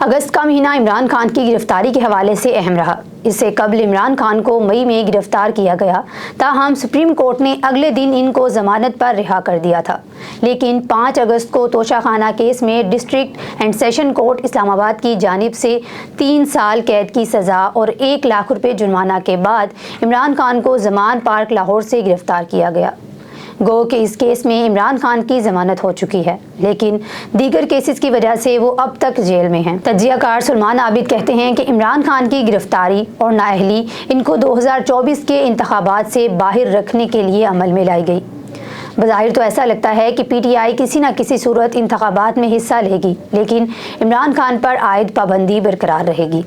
اگست کا مہینہ عمران خان کی گرفتاری کے حوالے سے اہم رہا۔ اس سے قبل عمران خان کو مئی میں گرفتار کیا گیا، تاہم سپریم کورٹ نے اگلے دن ان کو ضمانت پر رہا کر دیا تھا، لیکن 5 اگست کو توشہ خانہ کیس میں ڈسٹرکٹ اینڈ سیشن کورٹ اسلام آباد کی جانب سے 3 سال قید کی سزا اور 1 لاکھ روپے جرمانہ کے بعد عمران خان کو زمان پارک لاہور سے گرفتار کیا گیا۔ گو کہ اس کیس میں عمران خان کی ضمانت ہو چکی ہے، لیکن دیگر کیسز کی وجہ سے وہ اب تک جیل میں ہیں۔ تجزیہ کار سلمان عابد کہتے ہیں کہ عمران خان کی گرفتاری اور نااہلی ان کو 2024 کے انتخابات سے باہر رکھنے کے لیے عمل میں لائی گئی۔ بظاہر تو ایسا لگتا ہے کہ پی ٹی آئی کسی نہ کسی صورت انتخابات میں حصہ لے گی، لیکن عمران خان پر عائد پابندی برقرار رہے گی۔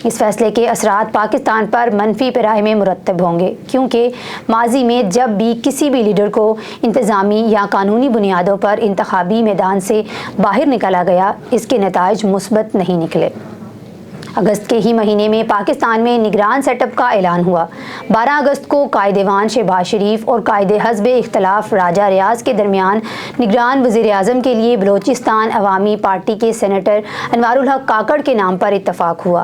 اس فیصلے کے اثرات پاکستان پر منفی پیراہے میں مرتب ہوں گے، کیونکہ ماضی میں جب بھی کسی بھی لیڈر کو انتظامی یا قانونی بنیادوں پر انتخابی میدان سے باہر نکالا گیا، اس کے نتائج مثبت نہیں نکلے۔ اگست کے ہی مہینے میں پاکستان میں نگران سیٹ اپ کا اعلان ہوا۔ 12 اگست کو قائد ایوان شہباز شریف اور قائد حزب اختلاف راجہ ریاض کے درمیان نگران وزیر اعظم کے لیے بلوچستان عوامی پارٹی کے سینیٹر انوار الحق کاکڑ کے نام پر اتفاق ہوا۔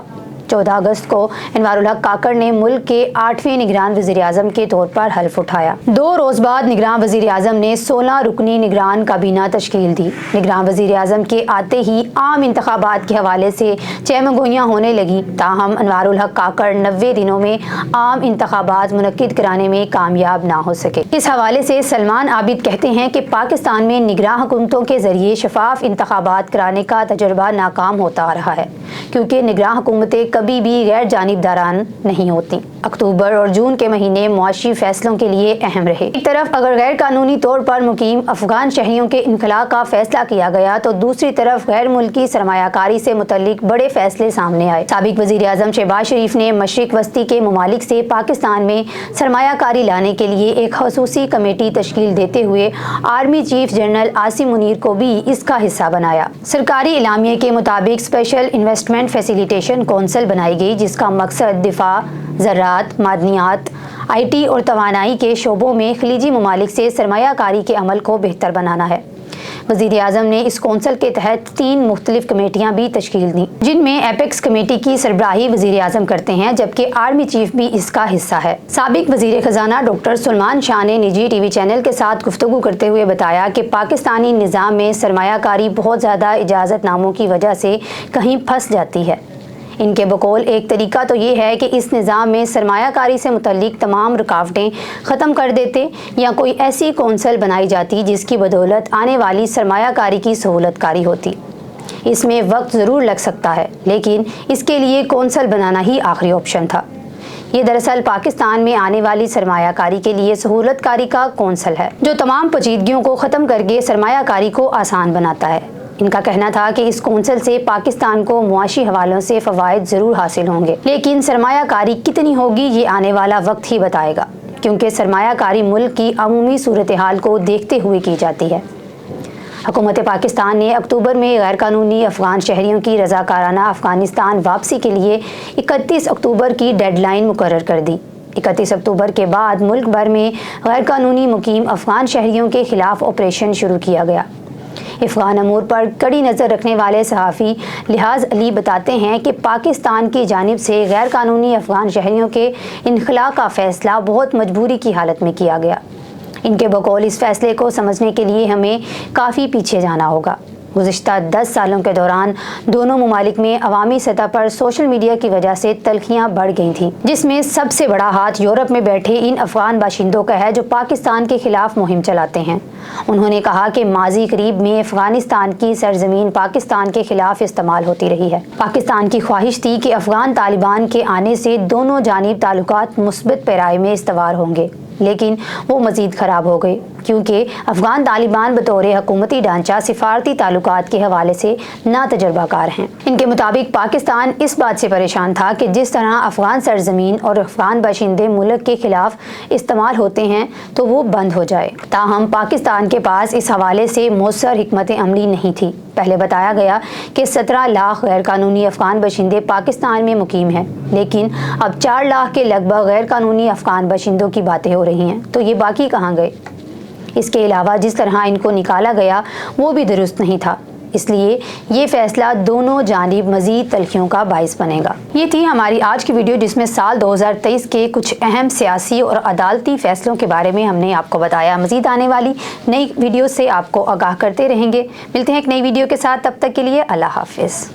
14 اگست کو انوار الحق کاکڑ نے ملک کے 8ویں نگران وزیر اعظم کے طور پر حلف اٹھایا۔ 2 روز بعد نگران وزیر اعظم نے 16 رکنی نگران کابینہ تشکیل دی۔ نگران وزیر اعظم کے آتے ہی عام انتخابات کے حوالے سے چہم گوئیاں ہونے لگی، تاہم انوار الحق کاکڑ 90 دنوں میں عام انتخابات منعقد کرانے میں کامیاب نہ ہو سکے۔ اس حوالے سے سلمان عابد کہتے ہیں کہ پاکستان میں نگراں حکومتوں کے ذریعے شفاف انتخابات کرانے کا تجربہ ناکام ہوتا آ رہا ہے، کیونکہ نگراں حکومتیں کبھی بھی غیر جانبداران نہیں ہوتی۔ اکتوبر اور جون کے مہینے معاشی فیصلوں کے لیے اہم رہے۔ ایک طرف اگر غیر قانونی طور پر مقیم افغان شہریوں کے انخلاء کا فیصلہ کیا گیا تو دوسری طرف غیر ملکی سرمایہ کاری سے متعلق بڑے فیصلے سامنے آئے۔ سابق وزیر اعظم شہباز شریف نے مشرق وسطی کے ممالک سے پاکستان میں سرمایہ کاری لانے کے لیے ایک خصوصی کمیٹی تشکیل دیتے ہوئے army chief general Asim Munir کو بھی اس کا حصہ بنایا۔ سرکاری اعلامیے کے مطابق اسپیشل انویسٹمنٹ فیسیلیٹیشن کونسل بنائی گئی، جس کا مقصد دفاع، زراعت، معدنیات، آئی ٹی اور توانائی کے شعبوں میں خلیجی ممالک سے سرمایہ کاری کے عمل کو بہتر بنانا ہے۔ وزیر اعظم نے اس کونسل کے تحت 3 مختلف کمیٹیاں بھی تشکیل دیں، جن میں ایپیکس کمیٹی کی سربراہی وزیر اعظم کرتے ہیں، جبکہ آرمی چیف بھی اس کا حصہ ہے۔ سابق وزیر خزانہ ڈاکٹر سلمان شاہ نے نجی ٹی وی چینل کے ساتھ گفتگو کرتے ہوئے بتایا کہ پاکستانی نظام میں سرمایہ کاری بہت زیادہ اجازت ناموں کی وجہ سے کہیں پھنس جاتی ہے۔ ان کے بقول ایک طریقہ تو یہ ہے کہ اس نظام میں سرمایہ کاری سے متعلق تمام رکاوٹیں ختم کر دیتے، یا کوئی ایسی کونسل بنائی جاتی جس کی بدولت آنے والی سرمایہ کاری کی سہولت کاری ہوتی۔ اس میں وقت ضرور لگ سکتا ہے، لیکن اس کے لیے کونسل بنانا ہی آخری آپشن تھا۔ یہ دراصل پاکستان میں آنے والی سرمایہ کاری کے لیے سہولت کاری کا کونسل ہے، جو تمام پیچیدگیوں کو ختم کر کے سرمایہ کاری کو آسان بناتا ہے۔ ان کا کہنا تھا کہ اس کونسل سے پاکستان کو معاشی حوالوں سے فوائد ضرور حاصل ہوں گے، لیکن سرمایہ کاری کتنی ہوگی یہ آنے والا وقت ہی بتائے گا، کیونکہ سرمایہ کاری ملک کی عمومی صورتحال کو دیکھتے ہوئے کی جاتی ہے۔ حکومت پاکستان نے اکتوبر میں غیر قانونی افغان شہریوں کی رضاکارانہ افغانستان واپسی کے لیے 31 اکتوبر کی ڈیڈ لائن مقرر کر دی۔ 31 اکتوبر کے بعد ملک بھر میں غیر قانونی مقیم افغان شہریوں کے خلاف آپریشن شروع کیا گیا۔ افغان امور پر کڑی نظر رکھنے والے صحافی لحاظ علی بتاتے ہیں کہ پاکستان کی جانب سے غیر قانونی افغان شہریوں کے انخلاء کا فیصلہ بہت مجبوری کی حالت میں کیا گیا۔ ان کے بقول اس فیصلے کو سمجھنے کے لیے ہمیں کافی پیچھے جانا ہوگا۔ گزشتہ 10 سالوں کے دوران دونوں ممالک میں عوامی سطح پر سوشل میڈیا کی وجہ سے تلخیاں بڑھ گئی تھیں، جس میں سب سے بڑا ہاتھ یورپ میں بیٹھے ان افغان باشندوں کا ہے جو پاکستان کے خلاف مہم چلاتے ہیں۔ انہوں نے کہا کہ ماضی قریب میں افغانستان کی سرزمین پاکستان کے خلاف استعمال ہوتی رہی ہے۔ پاکستان کی خواہش تھی کہ افغان طالبان کے آنے سے دونوں جانب تعلقات مثبت پیراہے میں استوار ہوں گے، لیکن وہ مزید خراب ہو گئے، کیونکہ افغان طالبان بطور حکومتی ڈھانچہ سفارتی تعلقات کے حوالے سے نا تجربہ کار ہیں۔ ان کے مطابق پاکستان اس بات سے پریشان تھا کہ جس طرح افغان سرزمین اور افغان باشندے ملک کے خلاف استعمال ہوتے ہیں تو وہ بند ہو جائے، تاہم پاکستان کے پاس اس حوالے سے مؤثر حکمت عملی نہیں تھی۔ پہلے بتایا گیا کہ 17 لاکھ غیر قانونی افغان باشندے پاکستان میں مقیم ہیں، لیکن اب 4 لاکھ کے لگ بھگ غیر قانونی افغان باشندوں کی باتیں ہو رہی ہیں، تو یہ باقی کہاں گئے؟ اس کے علاوہ جس طرح ان کو نکالا گیا وہ بھی درست نہیں تھا۔ اس لیے یہ فیصلہ دونوں جانب مزید تلخیوں کا باعث بنے گا۔ یہ تھی ہماری آج کی ویڈیو، جس میں سال 2023 کے کچھ اہم سیاسی اور عدالتی فیصلوں کے بارے میں ہم نے آپ کو بتایا۔ مزید آنے والی نئی ویڈیو سے آپ کو آگاہ کرتے رہیں گے۔ ملتے ہیں ایک نئی ویڈیو کے ساتھ، تب تک کے لیے اللہ حافظ۔